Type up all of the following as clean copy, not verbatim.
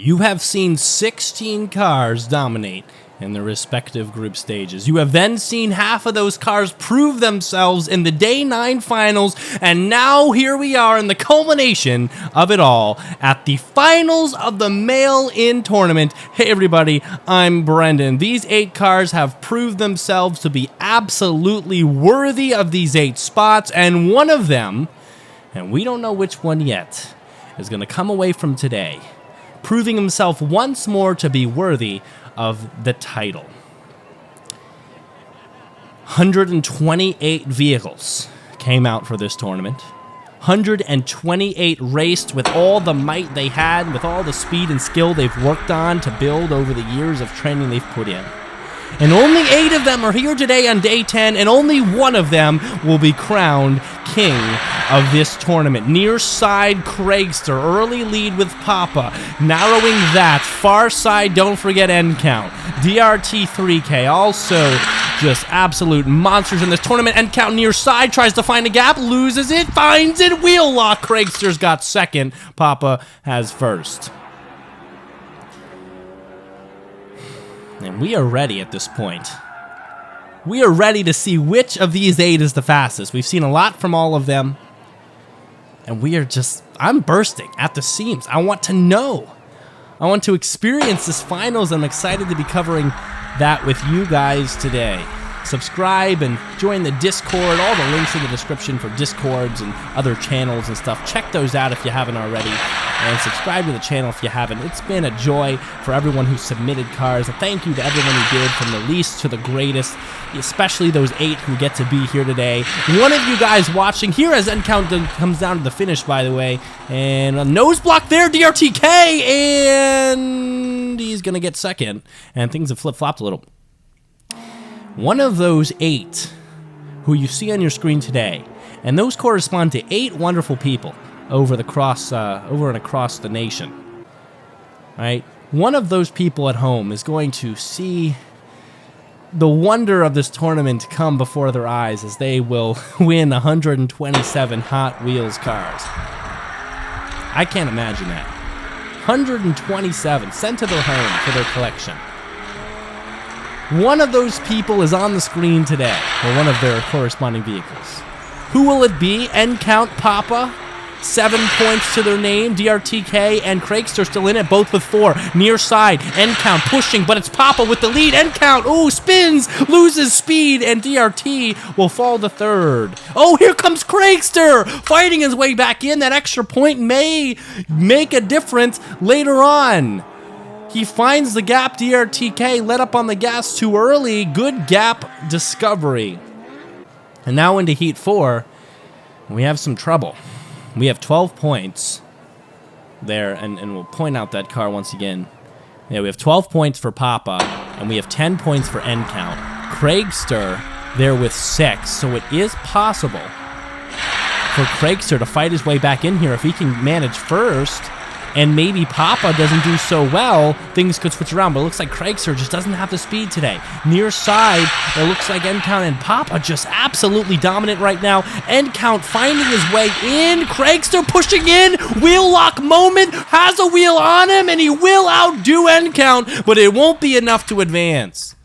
You have seen 16 cars dominate in their respective group stages. You have then seen half of those cars prove themselves in the Day 9 finals, and now here we are in the culmination of it all at the finals of the mail-in tournament. Hey everybody, I'm Brendan. These 8 cars have proved themselves to be absolutely worthy of these 8 spots, and one of them, and we don't know which one yet, is going to come away from today proving himself once more to be worthy of the title. 128 vehicles came out for this tournament. 128 raced with all the might they had, with all the speed and skill they've worked on to build over the years of training they've put in. And only 8 of them are here today on Day 10, and only one of them will be crowned king of this tournament. Near side Craigster, early lead with Papa. Narrowing that. Far side, don't forget end count. DRT 3K, also just absolute monsters in this tournament. End count near side, tries to find a gap, loses it, finds it, wheel lock. Craigster's got second, Papa has first. And we are ready at this point. We are ready to see which of these 8 is the fastest. We've seen a lot from all of them. And we are just, I'm bursting at the seams. I want to know. I want to experience this finals. I'm excited to be covering that with you guys today. Subscribe and join the Discord. All the links in the description for Discords and other channels and stuff. Check those out if you haven't already. And subscribe to the channel if you haven't. It's been a joy for everyone who submitted cars. A thank you to everyone who did, from the least to the greatest, especially those 8 who get to be here today. One of you guys watching here as end count comes down to the finish, by the way. And a nose block there, DRTK, and he's going to get second. And things have flip-flopped a little. One of those 8 who you see on your screen today, and those correspond to 8 wonderful people over and across the nation. Right? One of those people at home is going to see the wonder of this tournament come before their eyes as they will win 127 Hot Wheels cars. I can't imagine that. 127 sent to their home for their collection. One of those people is on the screen today, or one of their corresponding vehicles. Who will it be? End count, Papa. 7 points to their name. DRTK and Craigster still in it, both with 4. Near side, end count pushing, but it's Papa with the lead. End count, ooh, spins, loses speed, and DRT will fall to 3rd. Oh, here comes Craigster, fighting his way back in. That extra point may make a difference later on. He finds the gap. DRTK let up on the gas too early. Good gap discovery. And now into Heat 4, we have some trouble. We have 12 points there, and we'll point out that car once again. Yeah, we have 12 points for Papa, and we have 10 points for end count. Craigster there with 6, so it is possible for Craigster to fight his way back in here if he can manage first. And maybe Papa doesn't do so well, things could switch around. But it looks like Craigster just doesn't have the speed today. Near side, it looks like end count and Papa just absolutely dominant right now. End count finding his way in. Craigster pushing in. Wheel lock moment. Has a wheel on him, and he will outdo end count, but it won't be enough to advance.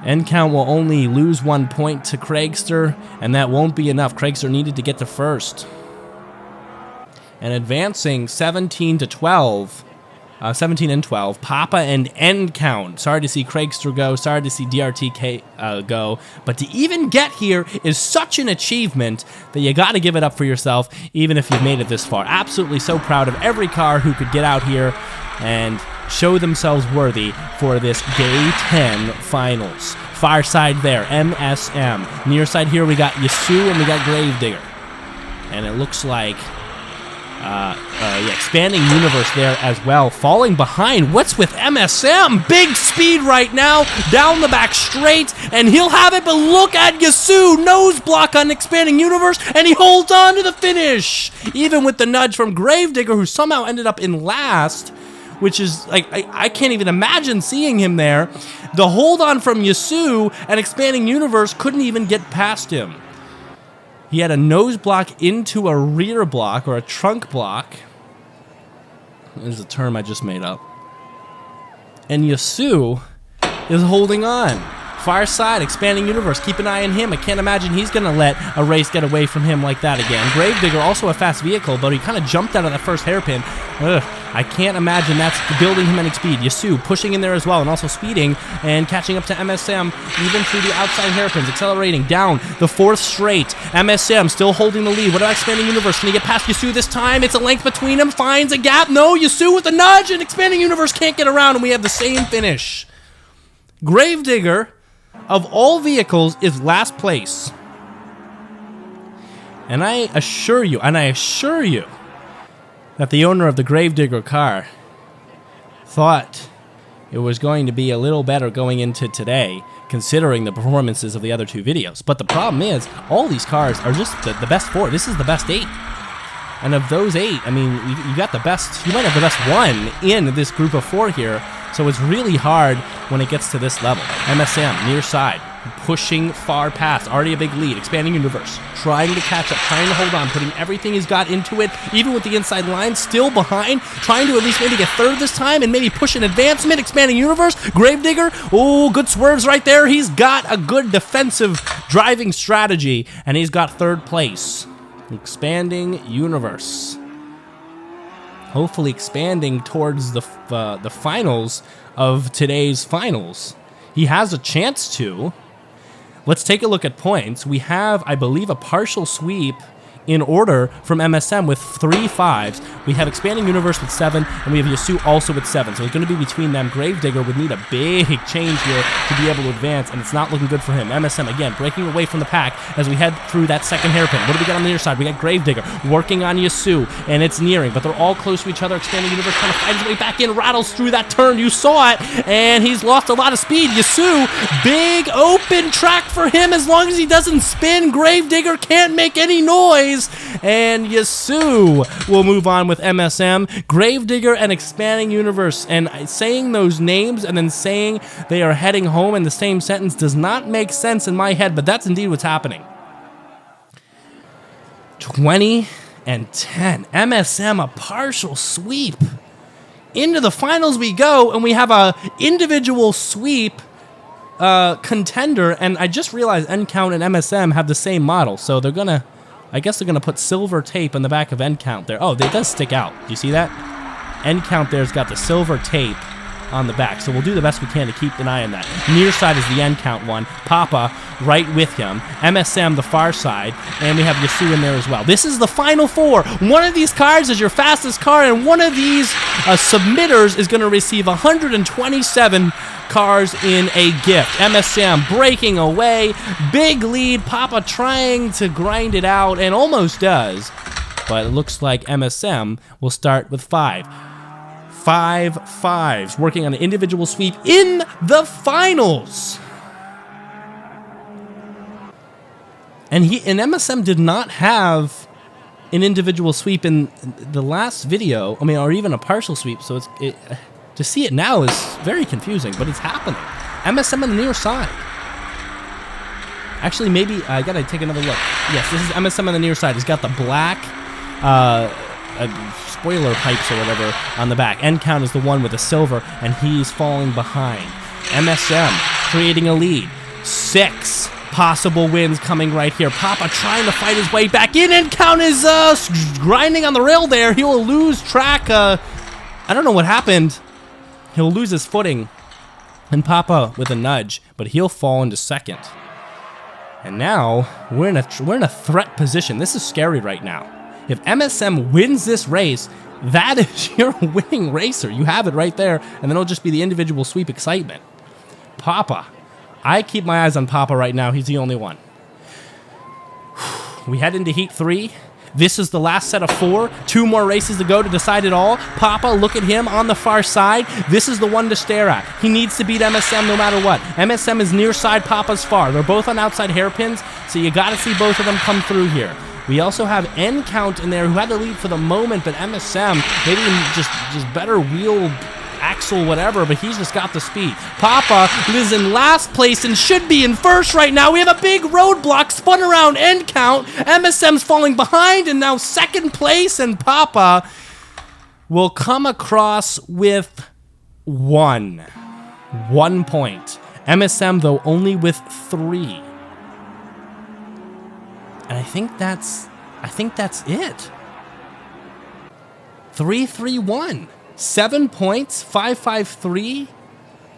End count will only lose 1 point to Craigster, and that won't be enough. Craigster needed to get to first. And advancing 17 and 12, Papa and end count. Sorry to see Craigster go, sorry to see DRTK go, but to even get here is such an achievement that you got to give it up for yourself, even if you've made it this far. Absolutely so proud of every car who could get out here and show themselves worthy for this Day 10 finals. Far side there, MSM. Near side here, we got Yasu and we got Gravedigger. And it looks like expanding universe there as well. Falling behind. What's with MSM? Big speed right now. Down the back straight. And he'll have it, but look at Yasu. Nose block on expanding universe. And he holds on to the finish. Even with the nudge from Gravedigger, who somehow ended up in last. Which is, like, I can't even imagine seeing him there. The hold on from Yasu and expanding universe couldn't even get past him. He had a nose block into a rear block, or a trunk block. There's a term I just made up. And Yasu is holding on. Far side, expanding universe. Keep an eye on him. I can't imagine he's going to let a race get away from him like that again. Gravedigger, also a fast vehicle, but he kind of jumped out of that first hairpin. Ugh, I can't imagine that's building him any speed. Yasu pushing in there as well, and also speeding and catching up to MSM, even through the outside hairpins, accelerating down the fourth straight. MSM still holding the lead. What about expanding universe? Can he get past Yasu this time? It's a length between them. Finds a gap. No, Yasu with a nudge, and expanding universe can't get around, and we have the same finish. Gravedigger, of all vehicles, is last place. And I assure you that the owner of the Gravedigger car thought it was going to be a little better going into today, considering the performances of the other two videos. But the problem is, all these cars are just the best four. This is the best 8. And of those 8, I mean, you got the best, you might have the best one in this group of 4 here. So it's really hard when it gets to this level. MSM, near side, pushing far past, already a big lead, expanding universe, trying to catch up, trying to hold on, putting everything he's got into it, even with the inside line, still behind, trying to at least maybe get third this time and maybe push an advancement, expanding universe. Gravedigger, oh, good swerves right there. He's got a good defensive driving strategy, and he's got third place. Expanding universe. Hopefully expanding towards the finals of today's finals. He has a chance to. Let's take a look at points. We have, I believe, a partial sweep in order from MSM with 3 5s. We have expanding universe with 7, and we have Yasu also with 7. So it's going to be between them. Gravedigger would need a big change here to be able to advance, and it's not looking good for him. MSM, again, breaking away from the pack as we head through that second hairpin. What do we got on the near side? We got Gravedigger working on Yasu, and it's nearing, but they're all close to each other. Expanding universe trying to find his way back in, rattles through that turn. You saw it, and he's lost a lot of speed. Yasu, big open track for him as long as he doesn't spin. Gravedigger can't make any noise. And Yasu will move on with MSM, Gravedigger, and Expanding Universe. And saying those names and then saying they are heading home in the same sentence does not make sense in my head, but that's indeed what's happening. 20 and 10. MSM, a partial sweep. Into the finals we go, and we have a individual sweep contender. And I just realized N-Count and MSM have the same model, so they're going to... I guess they're going to put silver tape on the back of N-Count there. Oh, it does stick out. Do you see that? N-Count there's got the silver tape on the back. So we'll do the best we can to keep an eye on that. Near side is the N-Count one. Papa right with him. MSM the far side. And we have Yasu in there as well. This is the final 4. One of these cars is your fastest car, and one of these submitters is going to receive 127 cars in a gift. MSM breaking away. Big lead. Papa trying to grind it out, and almost does. But it looks like MSM will start with 5. 5 5s, working on an individual sweep in the finals. And MSM did not have an individual sweep in the last video, I mean, or even a partial sweep, so to see it now is very confusing, but it's happening. MSM on the near side. Actually, maybe I gotta take another look. Yes, this is MSM on the near side. He's got the black spoiler pipes or whatever on the back. N-Count is the one with the silver, and he's falling behind. MSM creating a lead. 6 possible wins coming right here. Papa trying to fight his way back in. N-Count is grinding on the rail there. He will lose track. I don't know what happened. He'll lose his footing. And Papa with a nudge, but he'll fall into second. And now we're in a threat position. This is scary right now. If MSM wins this race, that is your winning racer. You have it right there, and then it'll just be the individual sweep excitement. Papa. I keep my eyes on Papa right now. He's the only one. We head into Heat 3. This is the last set of 4. 2 more races to go to decide it all. Papa, look at him on the far side. This is the one to stare at. He needs to beat MSM no matter what. MSM is near side, Papa's far. They're both on outside hairpins, so you got to see both of them come through here. We also have N-Count in there, who had the lead for the moment, but MSM, maybe just better wheel, axle, whatever, but he's just got the speed. Papa is in last place and should be in first right now. We have a big roadblock spun around N-Count. MSM's falling behind and now second place, and Papa will come across with 1 point. MSM, though, only with 3. And I think that's it. 3-3-1. 7 points, 5-5-3,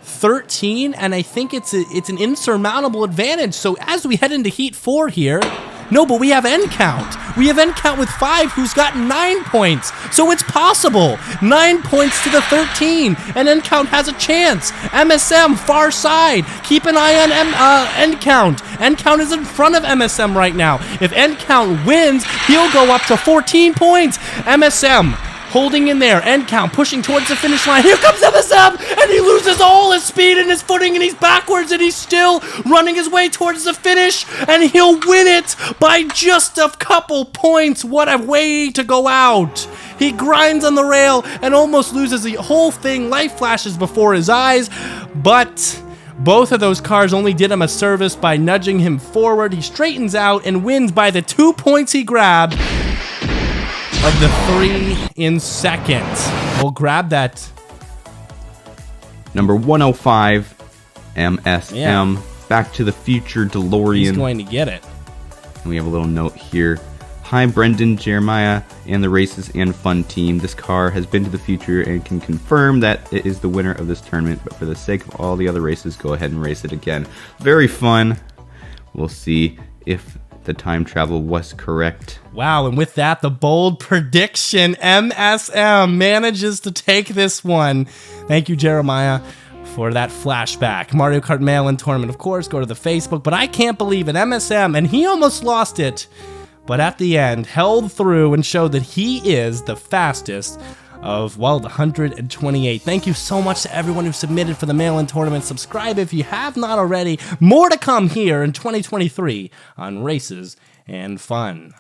13, and I think it's an insurmountable advantage. So as we head into Heat 4 here, no, but we have end count. We have end count with 5, who's got 9 points. So it's possible. 9 points to the 13, and end count has a chance. MSM, far side. Keep an eye on end count. End count is in front of MSM right now. If end count wins, he'll go up to 14 points. MSM holding in there, end count, pushing towards the finish line. Here comes MSM, and he loses all his speed and his footing, and he's backwards, and he's still running his way towards the finish, and he'll win it by just a couple points. What a way to go out. He grinds on the rail and almost loses the whole thing. Life flashes before his eyes, but both of those cars only did him a service by nudging him forward. He straightens out and wins by the 2 points he grabbed of the 3 in second. We'll grab that. Number 105, MSM. Yeah. Back to the Future DeLorean. He's going to get it. And we have a little note here. Hi, Brendan, Jeremiah, and the Races and Fun team. This car has been to the future and can confirm that it is the winner of this tournament. But for the sake of all the other races, go ahead and race it again. Very fun. We'll see if the time travel was correct. Wow, and with that, the bold prediction, MSM manages to take this one. Thank you, Jeremiah, for that flashback. Mario Kart mail-in tournament, of course, go to the Facebook, but I can't believe it. MSM, and he almost lost it, but at the end, held through and showed that he is the fastest of, well, the 128. Thank you so much to everyone who submitted for the mail-in tournament. Subscribe if you have not already. More to come here in 2023 on Races and Fun.